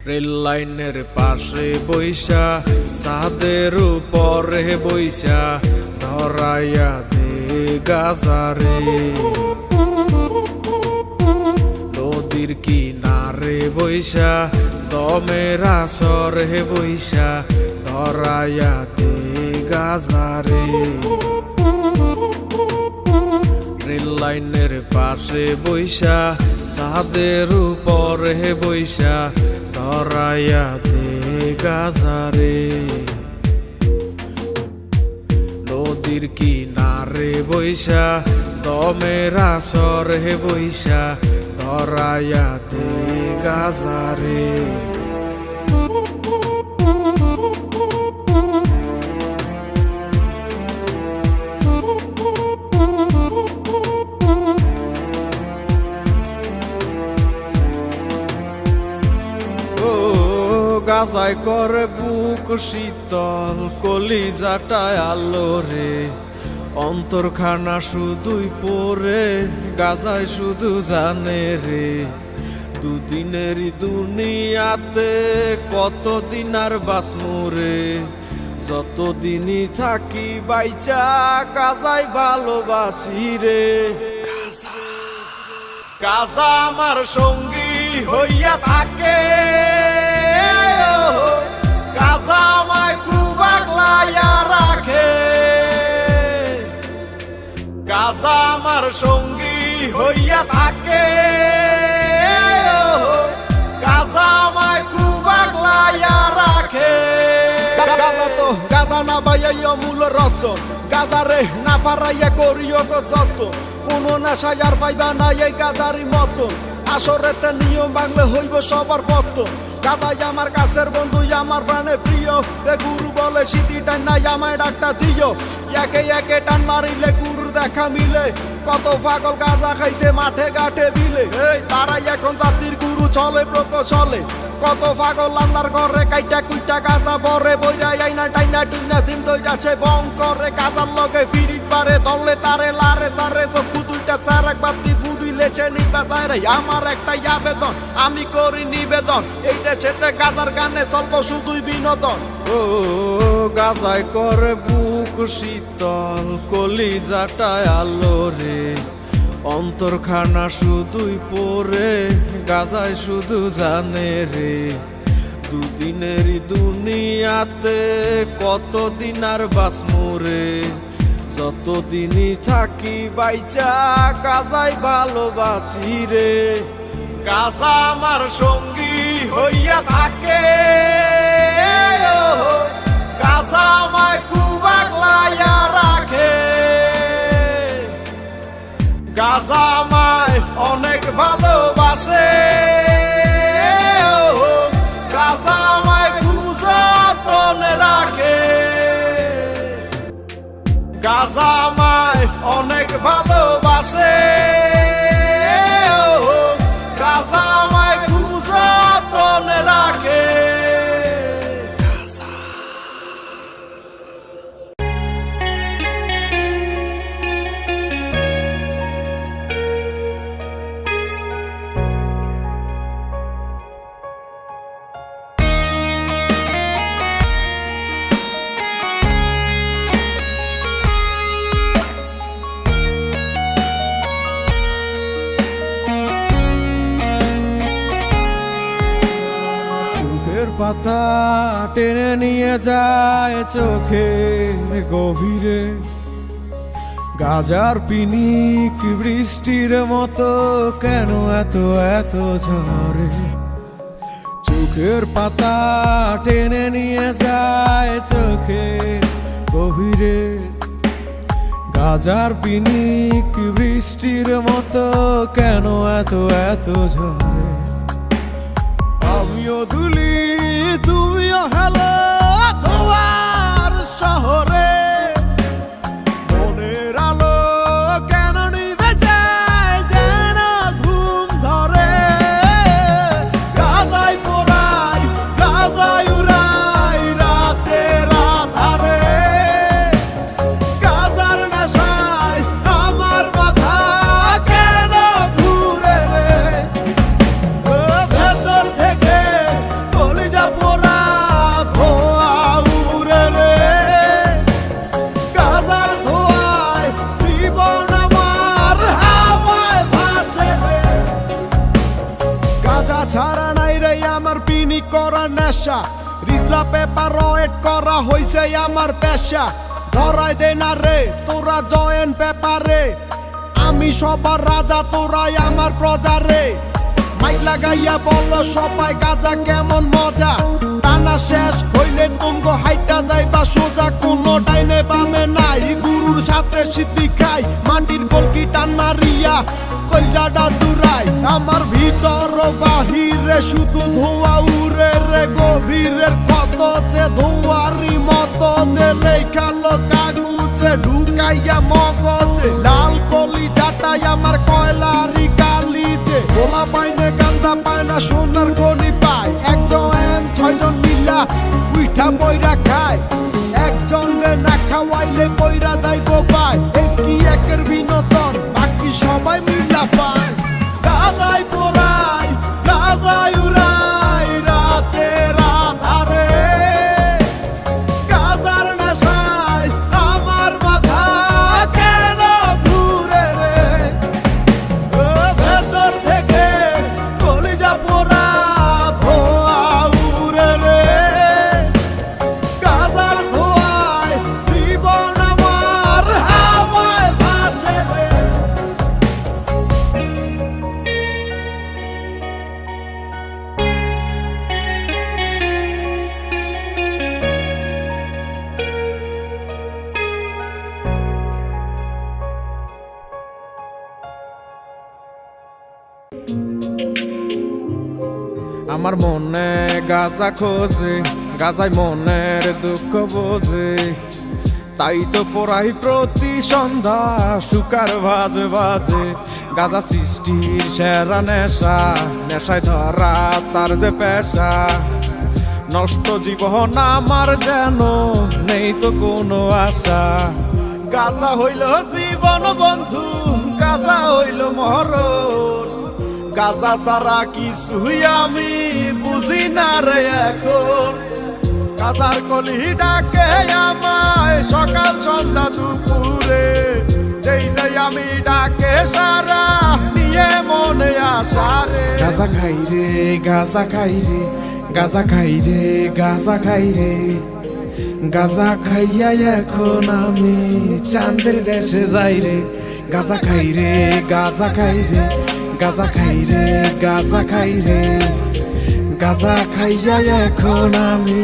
Rail লাইনের পাশে বইসা ছাদের উপরে বইসা ধরাইয়া দে গাজারে, নদীর কিনারে বইসা দমের আসরে বইসা ধরাইয়া দে গাজারে। রেল লাইনের পাশে বইসা ছাদের উপরে বইসা ধরাইয়া দে গাজারে, নদীর কিনারে বইসা দমের আসরে বইসা ধরাইয়া দে গাজারে। গাজায় করে বুক শীতল, কলিজাটায় আলো রে, অন্তরখানা শুধুই পড়ে গাজায় শুধু জানে রে। দুদিনেরই দুনিয়াতে কতদিন আর বাঁচমু রে, যতদিনই থাকি বাইচা গাজায় ভালোবাসি রে। গাজা আমার সঙ্গী হইয়া থাকে, গাজা আমায় খুব আগলাইয়া রাখে। গাজা আমার সঙ্গী হইয়া থাকে, গাজা আমায় খুব আগলাইয়া রাখে। গাজা না বাইয়া মূল রতন, গাজারে না পারাইয়া করিও গো যতন, কোন নেশায় আর পাইবা না এই গাজারি মতন। আসরেতে নিয়ম ভাঙলে হইব সবার পতন। গাজাই আমার কাছের বন্ধু, আমার প্রাণের প্রিয়, এ গুরু বলে সিটি টান নাই আমায় ডাকটা দিও। একে একে টান মারিলে গুরুর দেখা মিলে, কত পাগল গাজা খাইছে মাঠে ঘাটে বিলে। এই তারাই এখন জাতির গুরু, চলে প্রকৌশলে। কত পাগল আন্দার ঘরে কাইটা কুইটা গাজা বরে, বইরা আইনা টাইনা টুইনা সিম দইরাছে বং করে। গাজার লগে ফিরিত পারে দলে তারে লারে সারে, চক্ষু দুইটা চারাক বাতি ফুদিলেছে নিবা চাইরে। আমার একটাই আবেদন, আমি করি নিবেদন, এই দেশেতে গাজার গানে চলবো শুধুই বিনোদন। ও গাজায় করে বুক শীতল, কলিজাটায় আলো রে, অন্তরখানা শুধুই পড়ে গাজায় শুধু জানে রে। দুদিনেরই দুনিয়াতে কতদিন আর বাঁচমু রে, যতদিনই থাকি বাইচা গাজায় ভালোবাসি রে। গাজা আমার সঙ্গী হইয়া থাকে, গাজা আমায় খুব আগলাইয়া রাখে। গাজা আমায় অনেক ভালোবাসে, গাজা আমায় খুব যতনে রাখে। গাজা আমায় অনেক ভালোবাসে, গাজা আমায় খুব যতনে রাখে। পাতা টেনে নিয়ে যায় চোখের গভীরে, গাজার পিনিক বৃষ্টির মতো কেন এত এত ঝরে। চোখের পাতা টেনে নিয়ে যায় চোখের গভীরে, গাজার পিনিক বৃষ্টির মতো কেন এত এত ঝরে। আমিও দুলি তুমিও হেলো তোমার শহরে, নেশা রিজলা পেপার ওয়েট করা হইছে আমার পেশা ধরাই দে না রে তোরা জয়েন পেপারে আমি সবার রাজা তোরাই আমার প্রজা রে মাইক লাগাইয়া বলো সবাই গাজা কেমন মজা টানা শেষ হইলে তুমগো হাইটা যাইবা সোজা কোনো ডাইনে বামে নাই গুরুর সাথে সিদ্ধি খাই মাটির কলকি টান মারিয়া কলজাটা জুড়াই আমার ভিতর বাহিরে শুধু ধোয়া উড়ে রে গভীরের কত যে ধোয়ারি মতো যে লেখালো কাগুজে ঢুকাইয়া মগজে লাল কলি জাটাই আমার কয়লারি গালি যে গোলা পাইনে গান্দা পায় না সোনার খনি পায় একজন 6 জন মিলা উইঠা বইরা খায় একজন রে না খাওয়াইলে বইরা যাইব পায় একই একের বিনোদন বাকি সবাই মিলা পায় গাজাই পোড়াই গাজাই উড়াই রাতে রাধারে গাজার নেশায় আমার মাথা কেন ঘুরে রে ভেতর থেকে কলিজা পোড়া ধোয়া উড়ে রে গাজার ধোয়ায় জীবন আমার হাওয়ায় ভাসে রে আমার মনে গাজা খোঁজে গাজায় মনের দুঃখ বোঝে তাই তো পড়াই প্রতি সন্ধ্যা সুকার বাজে বাজে গাজা সৃষ্টির সেরা নেশা নেশায় ধরা তার যে পেশা নষ্ট জীবন আমার যেন নেই তো কোনো আশা গাজা হইল জীবন বন্ধু গাজা হইল মরণ গাজা ছাড়া কিছুই আমি বুঝি না রে এখন গাজার কলি ডাকে আমায় সকাল সন্ধ্যা দুপুরে যেই যাই আমি ডাকে সারা নিয়ে মনে আসা রে গাজা খাই রে গাজা খাই রে গাজা খাই রে গাজা খাই রে গাজা খাইয়া এখন আমি চাঁদের দেশে যাই রে গাজা খাই রে গাজা খাই রে গাজা খাই রে গাজা খাই রে গাজা খাইয়া এখন আমি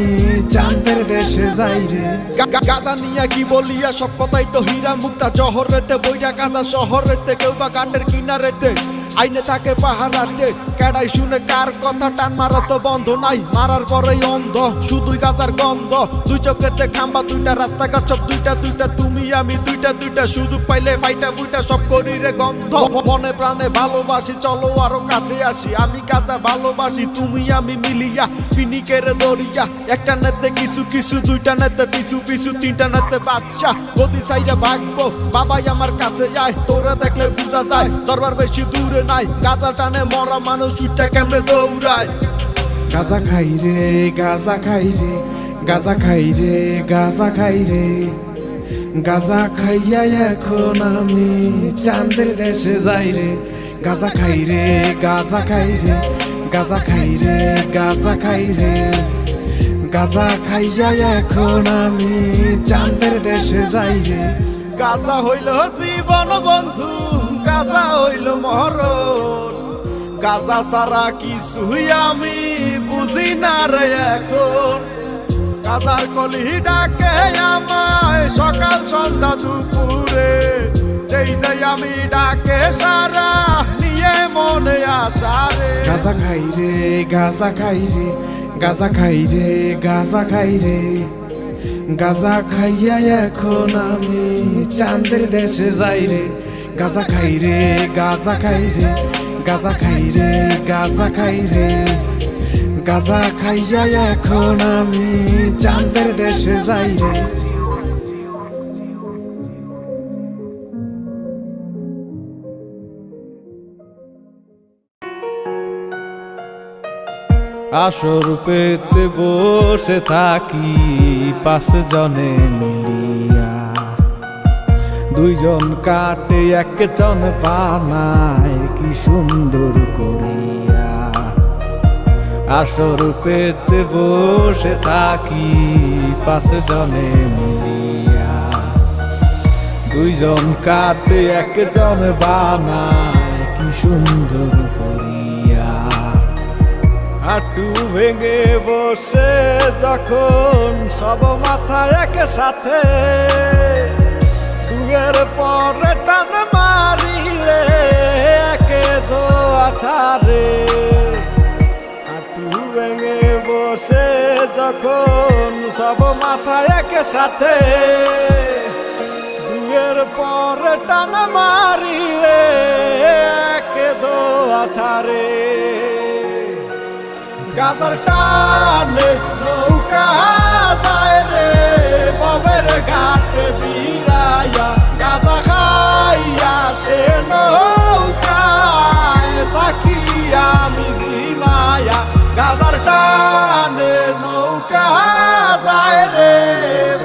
চাঁদের দেশে যাই রে গাজা নিয়ে কি বলিয়া সব কথাই তো হীরা মুক্তা জহরেতে বইটা গাজা শহরেতে কেউ বা কাণ্ডের কিনারেতে আইনে থাকে পাহারাতে কেডাই শুনে কার কথা টান মারা তো বন্ধ নাই মারার পরেই অন্ধ শুধুই গাজার গন্ধ দুই চোখেতে খাম্বা দুইটা রাস্তাঘাট সব দুইটা দুইটা তুমি আমি দুইটা দুইটা সুযোগ পাইলে ফাইটা ফুইটা সব করি রে গন্ধ মনে প্রাণে ভালোবাসি চলো আরো কাছে আসি আমি গাজা ভালোবাসি তুমি আমি মিলিয়া পিনিকের দরিয়া একটা নেতে কিছু কিছু দুইটা নেতে পিছু পিছু তিনটা নেতে বাচ্চা গদি সাইডে ভাগবো বাবাই আমার কাছে যায় তোরা দেখলে বুঝা যায় দরবার বেশি দূরে নাই গাজা টানে মরা মানুষ উঠে কেমনে দৌড়ায় গাজা খাই রে গাজা খাই রে গাজা খাই রে গাজা খাই রে গাজা খাইয়া এখন আমি চাঁদের দেশে যাই রে গাজা খাই রে গাজা খাই রে গাজা খাই রে গাজা খাই রে গাজা খাইয়া এখন আমি চাঁদের দেশে যাই রে গাজা হইল জীবন বন্ধু গাজা হইল মরণ গাজা ছাড়া কিছুই আমি বুঝি না রে এখন গাজার কলি ডাকে আমায় সকাল সন্ধ্যা দুপুরে যেই যাই আমি ডাকে সারা নিয়ে মনে আসা রে গাজা খাই রে গাজা খাই রে গাজা খাই রে গাজা খাই রে গাজা খাইয়া এখন আমি চাঁদের দেশে যাই রে গাজা খাই রে গাজা খাই রে গাজা খাই রে গাজা খাই রে গাজা খাইয়া এখন আমি চাঁদের দেশে যাই রে আসর পেতে বসে থাকি 5 জনে মিলিয়া, 2 জন কাটে 1 জন বানায় কি সুন্দর করিয়া। আসর পেতে বসে থাকি 5 জনে মিলিয়া, 2 জন কাটে 1 জন বানায় কি সুন্দর করিয়া। হাঁটু ভেঙে বসে যখন সব মাথা একসাথে, দুয়ের পরে টান মারিলে একে ধোয়া ছাড়ে। হাঁটু ভেঙে বসে যখন সব মাথা একসাথে, দুয়ের পরে টান মারিলে একে ধোয়া ছাড়ে। গাজার টানে নৌকা যায় রে বাবের ঘাটে বিরাইয়া, গাজা খাইয়া সে নৌকায় তাকিয়া আমি জিমায়া। গাজার টানে নৌকা যায় রে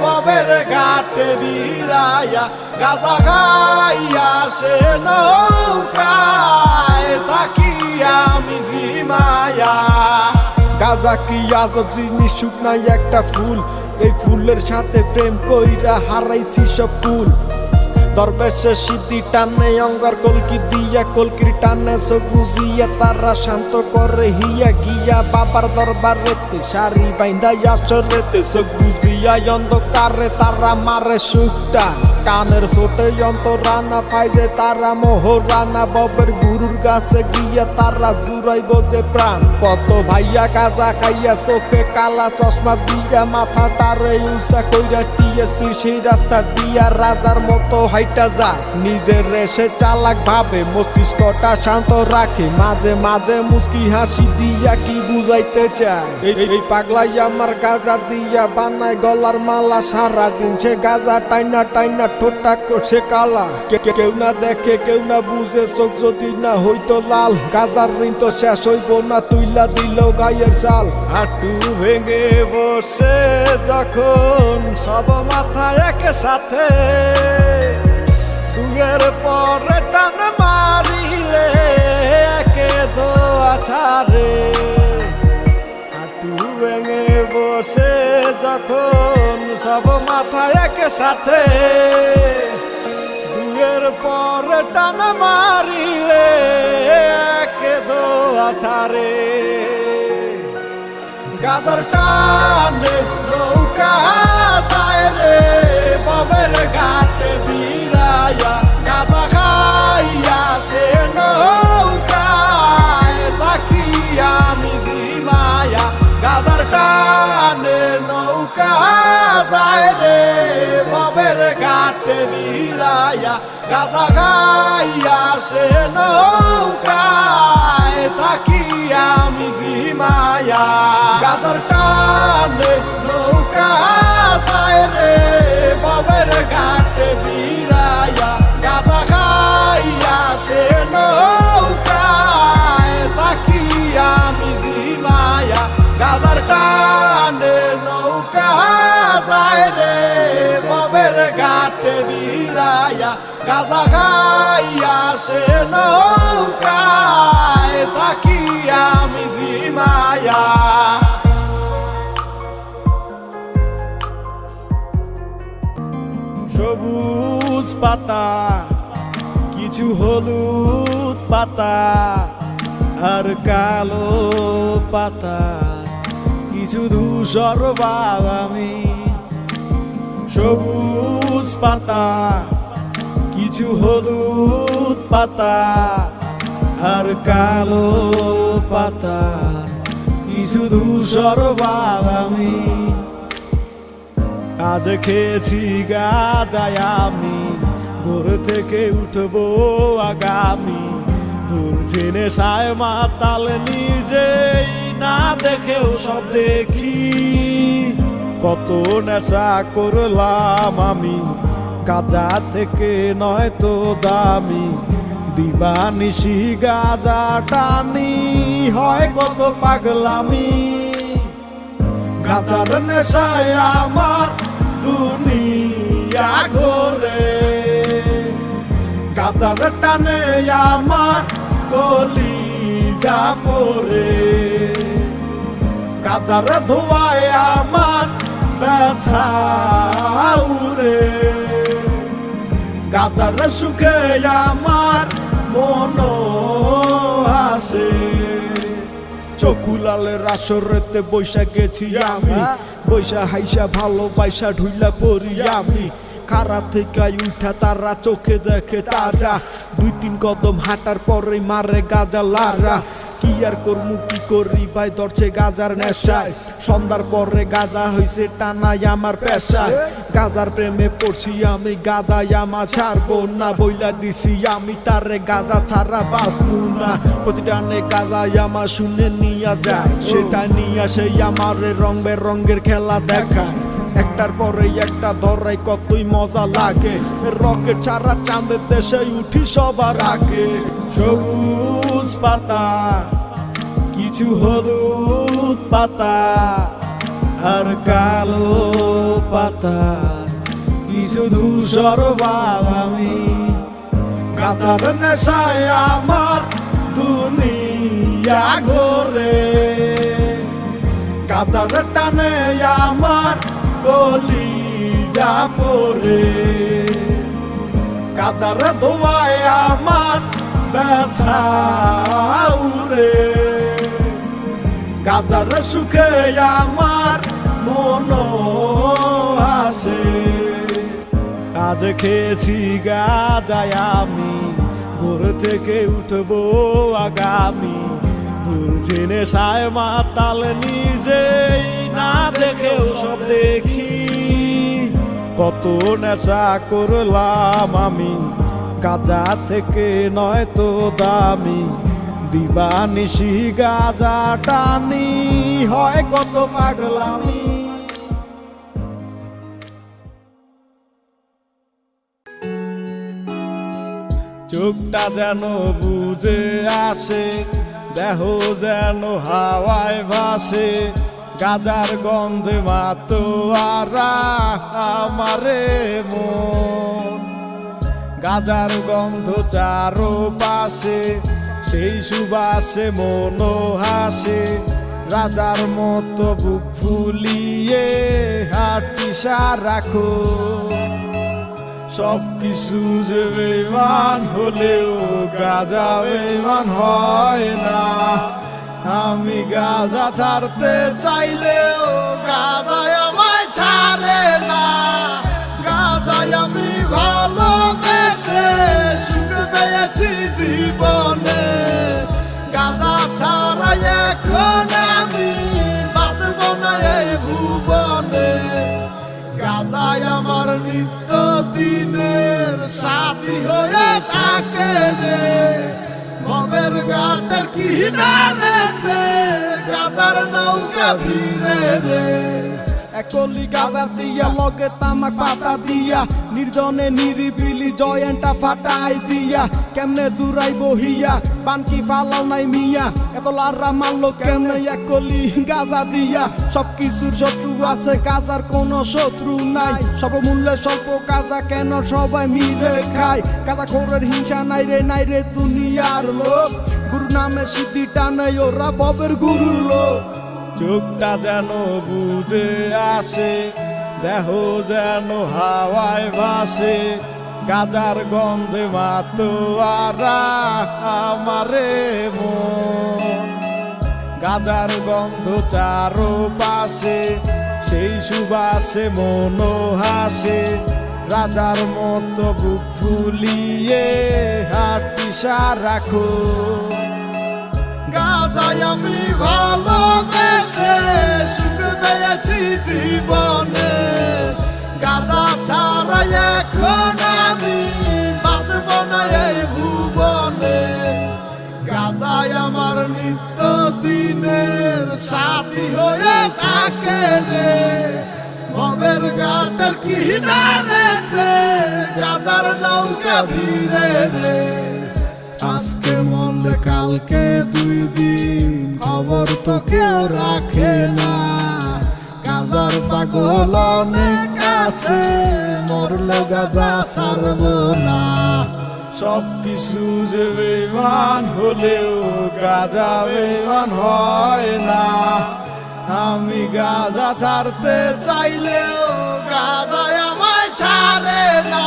বাবের ঘাটে বিরাইয়া, গাজা খাইয়া সে নৌকায় তাকিয়া আমি জিমায়া। গাজা কি আজব জিনিস, শুকনাই একটা ফুল, এই ফুলের সাথে প্রেম কইরা হারাইছি সব ফুল। দরবেশে সিদ্ধি টানে অঙ্গার কলকি দিয়া, কলকির টানে সবুজিয়া তারা শান্ত করে হিয়া গিয়া। বাবার দরবারেতে শাড়ি বাইন্ধাই আসরেতে সবুজিয়া, অন্ধকারে তারা মারে সুখটা কানের ছোটে অন্তরানা পাইছে তারা মোহরানা। ববের গুরুর গাছে গিয়া তারা জুড়াইব যে প্রাণ, কত ভাইয়া গাজা খাইয়া চোখে কালা চশমা দিয়া, মাথা টারে উঁচা কইরা টিয়েছি সেই রাস্তা দিয়া। রাজার মতো হাইটা যায় নিজের রেশে চালাক ভাবে, মস্তিষ্কটা শান্ত রাখে, মাঝে মাঝে মুস্কি হাসি দিয়া কি বুঝাইতে চায়। এই পাগলাই আমার গাজা দিয়া বানায় গলার মালা, সারাদিন সে গাজা টাইনা টাইনা ঠোঁটটা করছে কালা। কেউ না দেখে কেউ না বুঝে, চোখ যদি না হইতো লাল, গাজার ঋণ তো শেষ হইব না তুইলা দিল গায়ের চাল। হাঁটু ভেঙে বসে যখন সব মাথা একসাথে, দুয়ের পরে টান মারিলে একে ধোয়া ছাড়ে। হাঁটু ভেঙে বসে যখন সব মাথা একসাথে, দুয়ের পরে টান মারিলে একে ধোয়া ছাড়ে। গাজার টানে নৌকা যায় রে বাবের ঘাটে বিরাইয়া, গাজা খাইয়া সে নৌকায় তাকিয়া আমি জিমায়া। গাজার টানে নৌকা যায় রে বাবের ঘাটে বিরাইয়া, গাজা খাইয়া সে নৌকায় তাকিয়া আমি জিমায়া। গাজার টানে নৌকা যায় রে বাবের ঘাটে বিরাইয়া, গাজা খাইয়া সে নৌকায় তাকিয়া আমি জিমায়া। গাজার টানে নৌকা যায় রে বাবের ঘাটে বিরাইয়া, গাজা খাইয়া সে নৌকায় তাকিয়া আমি জিমায়া। সবুজ পাতা কিছু হলুদ পাতা, আর কালো পাতা কিছু ধূসর বাদামি। সবুজ পাতা কিছু হলুদ পাতা, আর কালো পাতা কিছু ধূসর বাদামি। আজ খেয়েছি গাজায় আমি, ভোর থেকে উঠবো আগামী। দূর জেনে সায় মাতাল নিজেই না দেখেও সব দেখি, কত নেশা করলাম আমি, গাজা থেকে নয় তো দামি। দিবানিশি গাজা টানি হয় কত পাগলামি, গাজার নেশায় আমার দুনিয়া ঘোরে। গাজার টানে আমার কলিজা পড়ে, গাজার ধোয়ায় আমার ব্যথা উড়ে, গাজার সুখে আমার মন আসে। চকুলালের আসরেতে বৈশা গেছি আমি, বৈশা হাইসা ভালোবাসা ঢুইলা পড়ি আমি। খারা থেকে উঠা তারা চোখে দেখে তারা, 2-3 কদম হাঁটার পরে মারে গাজা লারা। কি আর করমু কি করি ভাই ধরছে গাজার নেশায়, সন্ধ্যার পরে গাজা হইছে টানাই আমার পেশায়। গাজার প্রেমে পড়ছি আমি, গাজায় আমার ছাড়বো না, বইলা দিছি আমি তারে গাজা ছাড়া বাঁচবো না। প্রতিটানে গাজায় আমার শুনে নিয়া যায়, সেটা নিয়া সেই আমারে রং বেরঙ্গের খেলা দেখায়। একটার পরে একটা ধরাই কতই মজা লাগে, রকেট ছাড়া চাঁদের দেশে উঠি সবার আগে। সবুজ পাতা কিছু হলুদ পাতা আর কালো পাতা কিছু ধূসর বাদামি, গাদার নেশায় আমার দুনিয়া ঘোরে, গাদার টানে আমার কলিজা পড়ে, গাদার ধোয়ায় আমার ব্যথা উড়ে, গাজার সুখে আমার মন আসে। আজ খেয়েছি গাজায় আমি, ভোর থেকে উঠবো আগামী। দূর জেনে সায় মাতাল নিজেই না দেখেও সব দেখি, কত নেশা করলাম আমি, গাজা থেকে নয় তো দামি। দিবানিশি গাজা টানি হয় কত পাগলামি। চোখটা যেন বুঝে আসে, দেহ যেন হাওয়ায় ভাসে, গাজার গন্ধে মাতোয়ারা আমারে মন। গাজার গন্ধ চারো পাশে, সেই সুবাসে মন হাসে, রাজার মতো বুক ফুলিয়ে হাঁটি রাখো। সব কিছু যে বেঈমান হলেও গাজা বেঈমান হয় না। আমি গাজা ছাড়তে চাইলেও গাজায় আমায় ছাড়ে না। গাজায় আমি ভালোবেসে সুখ পেয়েছি জীবনে, গাজা ছাড়া এখন আমি বাঁচব না এই ভুবনে। গাজায় আমার নিত্য দিনের সাথী হয়ে থাকে রে, ভবের ঘাটের কিনারেতে গাজার নৌকা ভিড়ে রে। একলি গাজা দিয়া লগে তামাক পাতা দিয়া, নির্জনে নিরিবিলি জয়েন্টটা ফাটাই দিয়া। কেমনে জুড়াই বহিয়া বানকি ফালাও নাই মিয়া, এত লাররা মারলো কেমনে একলি গাজা দিয়া। সব কিছুর শত্রু আছে, গাজার কোনো শত্রু নাই। স্বল্প মূল্যে স্বল্প গাজা কেন সবাই মিলে খায়। গাজা খোরের হিংসা নাই রে দুনিয়ার লোক, গুরু নামে সিদ্ধি টানে ওরা ববের গুরুর লোক। চোখটা যেন বুঝে আসে, দেহ যেন হাওয়ায় ভাসে, গাজার গন্ধে মাতোয়ারা আমারে মন। গাজার গন্ধ চারো পাশে, সেই সুবাসে মন হাসে, রাজার মতো বুক ফুলিয়ে হাঁটি রাখো। গাজায় আমি ভালোবেসে সুখ পেয়েছি জীবনে, গাজা ছাড়া এখন আমি বাঁচব না এই ভুবনে। গাজায় আমার নিত্য দিনের সাথী হয়ে থাকে রে, ভবের ঘাটের কিনারেতে গাজার নৌকা ভিড়ে রে। আজকে মরলে কালকে 2 দিন, খবর তো কেউ রাখে না। গাজার পাগল অনেক আছে, মরলে গাজা ছাড়ব না। সব কিছু যে বেঈমান হলেও গাজা বেঈমান হয় না। আমি গাঁজা ছাড়তে চাইলেও গাঁজায় আমায় ছাড়ে না।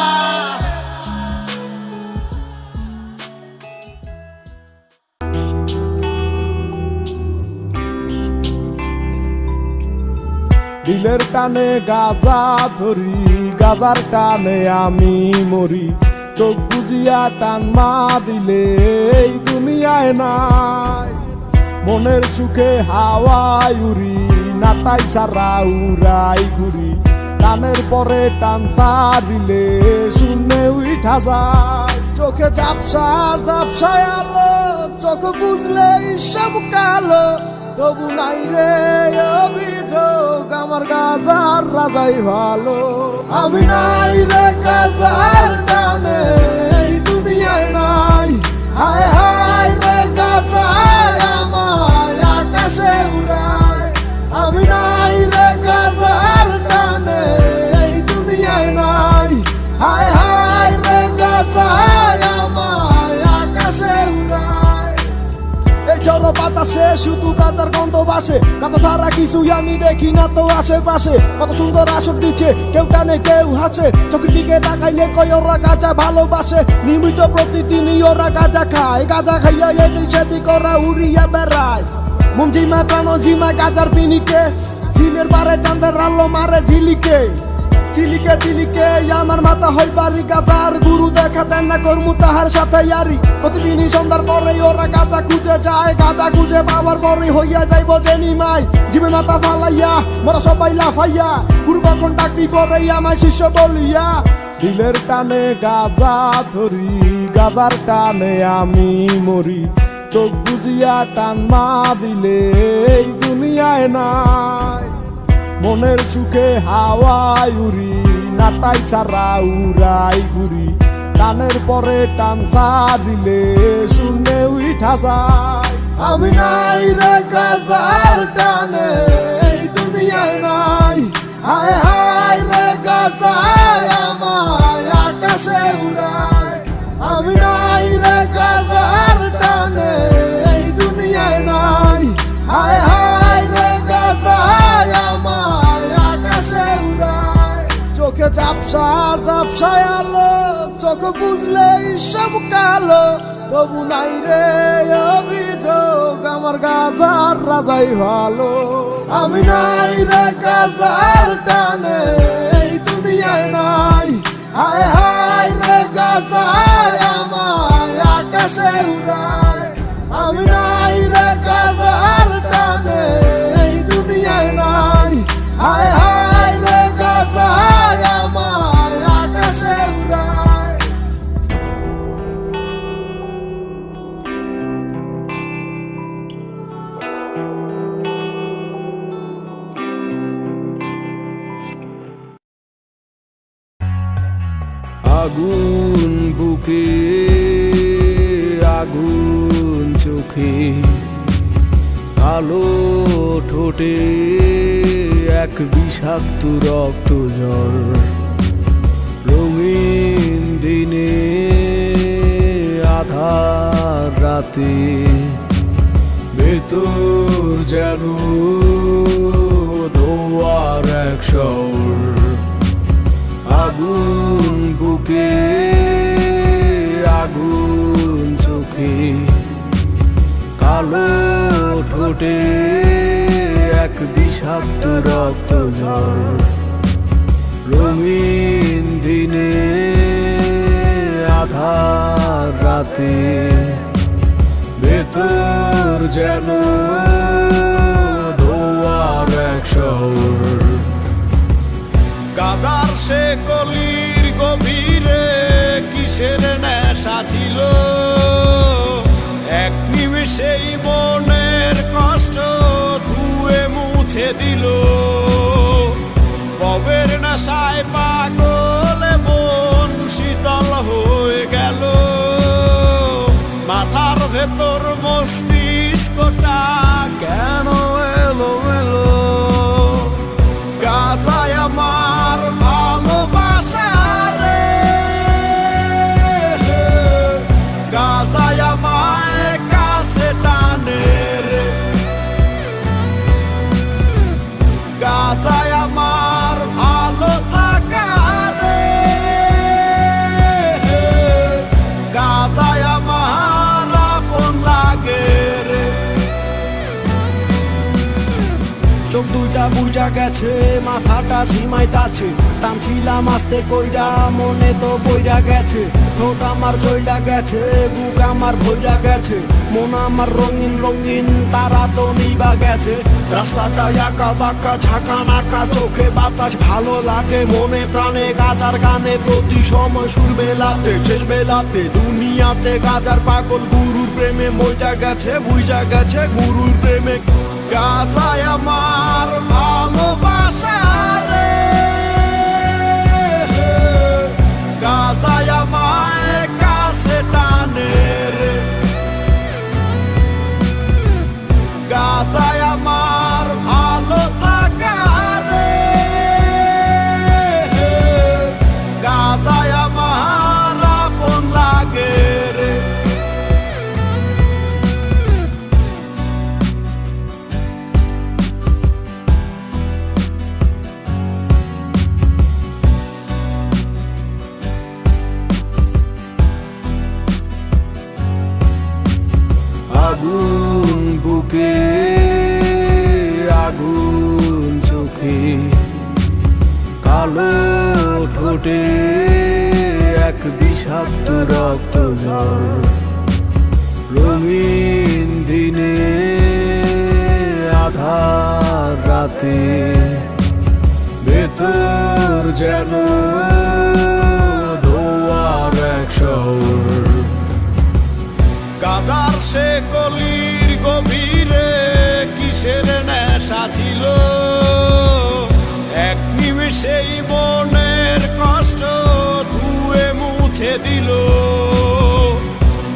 দিলের টানে গাঁজা ধরি, গাঁজার টানে আমি মরি। চোখ বুজিয়া টান মা দিলে এই দুনিয়ায় নাই। মনের সুখে হাওয়ায় উড়ি, নাটাই সারা উড়াই ঘুরি। টানের পরে টান ছাড়িলে শূন্যে উঠা যায়। চোখে ঝাপসা ঝাপসায় আলো, চোখ বুঝলে সব কালো। তবু নাই রে অভিযোগ, আমার গাজার রাজাই ভালো। আমি নাই রে গাজার টানে এই দুনিয়ায় নাই। হায় হায় রে গাজায় আমায় আকাশে উড়ায়। আমি নাই রে গাজার টানে এই দুনিয়ায় নাই। হায় হায় রে গাজায় আমায় আকাশে উড়ায়। এই ঝড় বাতাসে শুধু গাজার গন্ধ বাসে। গাজা ছাড়া কিছুই আমি দেখি না তো আশেপাশে। কত সুন্দর আসর দিচ্ছে, কেউ টানে কেউ হাসে। চোখের দিকে তাকাইলে কয় ওরা গাজা ভালোবাসে। নিয়মিত প্রতিদিনই ওরা গাজা খায়। গাজা খাইয়া এদিক সেদিক ওরা উড়িয়া বেড়ায়। মন ঝিমায় প্রাণ ঝিমায় গাজার পিনিকে। ঝিলের পারে চাঁদের আলো মারে ঝিলিকে। চিলিকে চিলিকে আমার মাথা হয় বাড়ি। গাজার গুরু দেখা দেন না কর্মু তাহার সাথে ইয়ারি। প্রতিদিনই সন্ধ্যার পরে ওরা গাজা খুঁজে যায়। গাজা খুঁজে পাওয়ার পরে হইয়া যাইব জেনি মাই। জিমে মাথা ফালাইয়া মোরা সবাই লাফাইয়া। গুরু কখন ডাক দিব রে আমায় শিষ্য বলিয়া। দিলের টানে গাজা ধরি, গাজার টানে আমি মরি। চোখ বুজিয়া টান মা দিলে এই দুনিয়ায় নাই। মনের সুখে হাওয়ায় উড়ি, নাটাই সারা উড়াই ঘুরি। টানের পরে টান ছাড়িলে শূন্যে উঠা যায়। আমি নাই রে গাজার টানে এই দুনিয়ায় নাই। হায় হায় রে গাজায় আমায় আকাশে উড়ায়। আমি নাই রে গাজার টানে এই দুনিয়ায় নাই। হায় হায় রে গাজায় আমায় আকাশে উড়ায়। চোখে ঝাপসা ঝাপসায় আলো, চোখ বুঝলে সব কালো। তবু নাই রে অভিযোগ, আমার গাজার রাজাই ভালো। আমি নাই রে গাজার টানে এই দুনিয়ায় নাই। হায় হায় রে গাজায় আমায় আকাশে উড়ায়। আমি নাই রে গাজার টানে এই দুনিয়ায় নাই। হায় হায় রে গাজায় আমায় আকাশে উড়ায়। আগুন বুকে আগুন চোখে, কালো ঠোঁটে এক বিষাক্ত রক্ত জল। রঙিন দিনে আধার রাতে ভেতর যেন ধোয়ার এক শহর। আগুন বুকে আগুন চোখে, কালো ঠোঁটে এক বিষাক্ত রক্ত জল। রঙিন দিনে আধার রাতে ভেতর যেন ধোয়ার এক শহর। গাজার সে কলির গভীরে কিসের নেশা ছিল। এক নিমেষেই মনের কষ্ট ধুয়ে মুছে দিল। ববের নেশায় পাগলে মন শীতল হয়ে গেল। মাথার ভেতর মস্তিষ্কটা কেন এলো এলো। গাজায় আমার ভালোবাসা রে, গাজায় আমায় কাছে টানে রে। বুঝা গেছে, মাথাটা ঝিমাইতাছে, টানছিলাম আস্তে কইরা মনে তো বইরা গেছে, ঠোঁট আমার জইলা গেছে, বুক আমার ভইরা গেছে, মন আমার রঙিন রঙিন তারা তো নিবা গেছে। রাস্তাটা একা বাঁকা ঝাঁকা নাকা, চোখে বাতাস ভালো লাগে, মনে প্রাণে গাজার গানে প্রতি সময় সুর বেলাতে, শেষ বেলাতে দুনিয়াতে গাজার পাগল গুরুর প্রেমে মজা গেছে, বুঝা গেছে গুরুর প্রেমে। গাজায় আমার ভালোবাসা রে, গাজায় আমায় কাছে টানে রে, গাজায় আমার ভালো থাকা রে, গাজায় আমার আপন লাগে রে। আগুন বুকে আগুন চোখে, কালো ঠোঁটে এক বিষাক্ত রক্ত জল, রঙিন দিনে আধার রাতে, ভেতর যেন ধোয়ার এক শহর। গাজার সে কলির গভীরে কিসের নেশা ছিল, এক নিমেষেই মনের কষ্ট ধুয়ে মুছে দিল,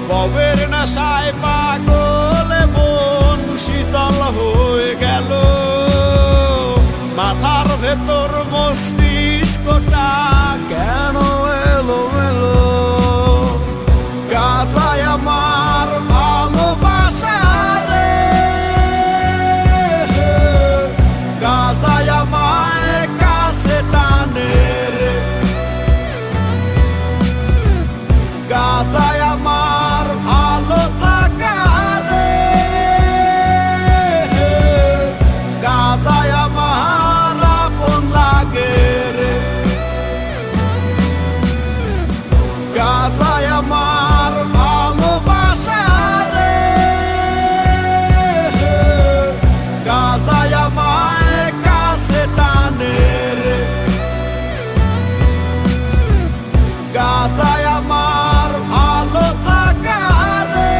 ববের নেশায় পাগলে মন শীতল হয়ে গেল, মাথার ভেতর মস্তিষ্কটা কেন এলো এলো। গাজায় আমার ভালোবাসা রে, গাজায় আমায় কাছে টানে রে, গাজায় আমার ভালো থাকা রে, গাজায় আমার আপন লাগে রে, গাজায় আমার ভালোবাসা রে, গাজায় আমায় কাছে টানে রে, গাজায় আমার ভালো থাকা রে,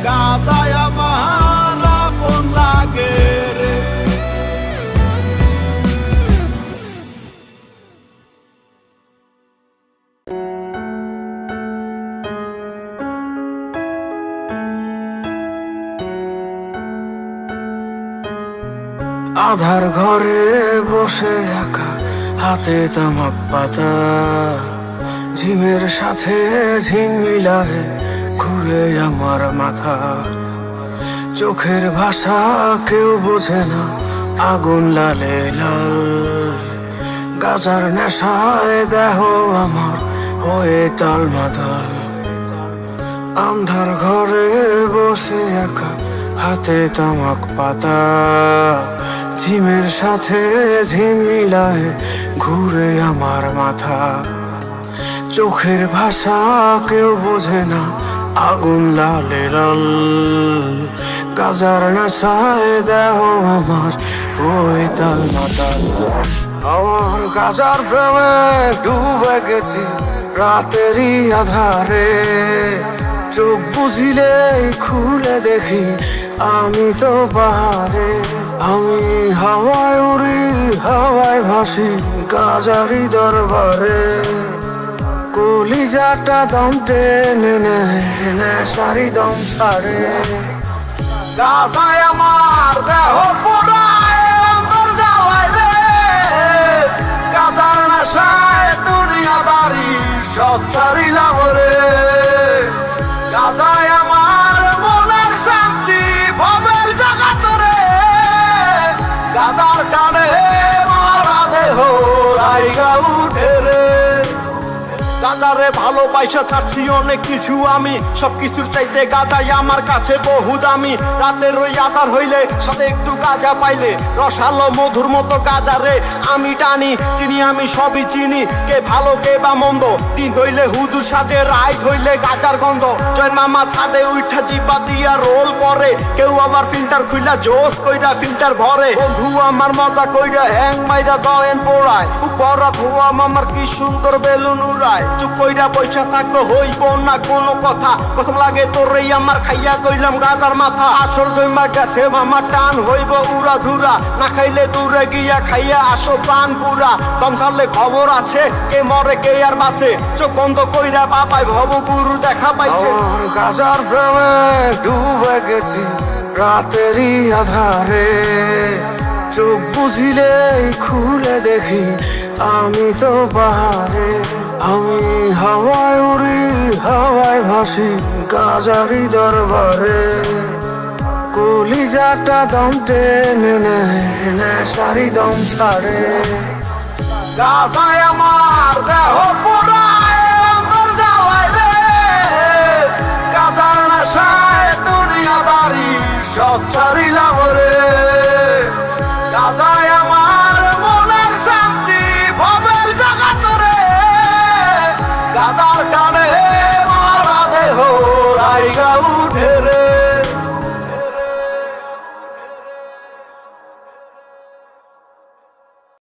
গাজায় আমার আপন লাগে রে। আধার ঘরে বসে একা, হাতে তামাক পাতা, ঝিমের সাথে ঝিম মিলায় ঘুরে আমার মাথা, চোখের ভাষা কেউ বোঝে না, আগুন লালে লাল, গাজার নেশায় দেহ আমার হয়ে তাল মাতাল। আন্ধার ঘরে বসে একা, হাতে তামাক পাতা, ঝিমের সাথে ঝিম মিলায় ঘুরে আমার মাথা, চোখের ভাষা কেউ বোঝে না, আগুন লালে লাল, গাজার নেশায় দেহ আমার ওই তাল মাতাল। আমার গাজার প্রেমে ডুবে গেছি রাতেরই আধারে, চোখ বুঝিলে খুলে দেখি আমি তো পাহাড়ে, আমি হাওয়ায় উড়ি হাওয়ায় ভাসি গাজারি দরবারে, কলিজাটা দম টেনে নেয় নেশারি দম ছাড়ে। গাজায় আমার দেহ পোড়ায় অন্তর জ্বালায় রে, গাজার নেশায় দুনিয়াদারি সব ছাড়িলাম রে, গাজায় আমার মনের শান্তি ভবের জাগাত রে, গাজার টানে মারা দেহ রাইগা উঠে রে, গাঁজারে ভালোবাসা চাচ্ছি অনেক কিছু আমি, সবকিছুর চাইতে গাঁজাই আমার কাছে বহু দামি। রাতের ওই আধার হইলে সাথে একটু গাঁজা পাইলে রসালো মধুর মতো গাঁজারে আমি টানি। চিনি আমি সবই চিনি, কে ভালো কে বা মন্দ। দিন হইলে হুজুর সাজে, রাইত হইলে গাঁজার গন্ধ। জয় মামা ছাদে উঠা জিপা দিয়া রোল করে, কেউ আবার ফিল্টার খুইলা জোস কইরা ফিল্টার ভরে। বন্ধু আমার মজা কইরা হ্যাং মাইরা দয়েন পোড়ায়, উপরা ধোয়া মামার কি সুন্দর বেলুন উড়ায়। চুপ কইরা পয়সা থাকো হইব না কোনো কথা, কসম লাগে তোরে আমার খাইয়া কইলাম গাঁজার মাথা। আসর জমা গেছে মামা টান হইব উড়া ধুরা, না খাইলে দূরে গিয়া খাইয়া আসো প্রাণ পুরা। দম ছাড়লে খবর আছে, কে মরে কে আর বাঁচে, চোখ বন্ধ কইরা বাবাই ভব গুরু দেখা পাইছে। আমার গাজার প্রেমে ডুবে গেছি রাতেরই আধারে, চোখ বুঝিলে খুলে দেখি আমি তো পাহাড়ে। আমি হাওয়ায় উড়ি হাওয়ায় ভাসি গাজারি দরবারে, কলিজাটা দম টেনে নেয় নেশারি দম ছাড়ে। গাজায় আমার দেহ পুরা